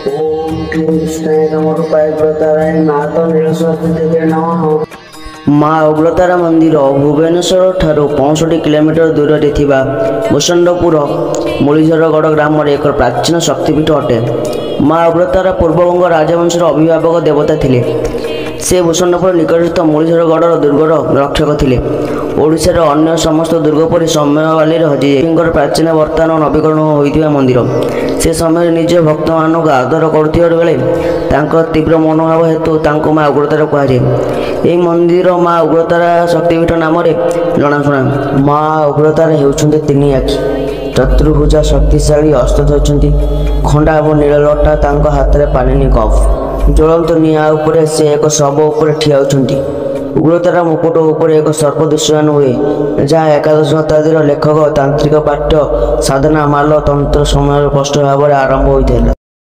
ओम कृष्णाय नमः रूपाय उग्रताराय नाथ नीलसरस्वती नमः। माँ उग्रतारा मंदिर भुवनेश्वर ठारू 65 किलोमीटर दूर भूषंडपुर मुलीझरगढ़ ग्राम एक प्राचीन शक्तिपीठ अटे। माँ उग्रतारा पूर्वबंग राजवंशर अभिभावक देवता थिले। से भूषंडपुर निकटस्थ मुलीझरगढ़ दुर्गर रक्षक थिले। ओडिशार अन्य समस्त दुर्ग पर समयवाली हजिंकर प्राचीन वर्तमान नवीकरण होता मंदिर। से समय निज भक्त मान आदर करुवा बेले तीव्र मनोभाव हेतु माँ उग्रतारा कहुए। यह मंदिर माँ उग्रतारा शक्तिपीठ नाम जनाशुना। माँ उग्रतारा होउछन्ते तीन आखि चतुर्भुजा शक्तिशाली अस्त्र धरती खंडा और नीललटा तांको हाथ में पानी कप ज्वलंत निआ उपरे से एक शव उपर ठिया होउछन्ती। उग्रतारा मुकुट उपर एक सर्प दृश्यमान हुए जहाँ एकादश शताब्दीर लेखक तांत्रिक पाठ्य साधना माल तंत्र समय स्पष्ट भाव में आरंभ होता है।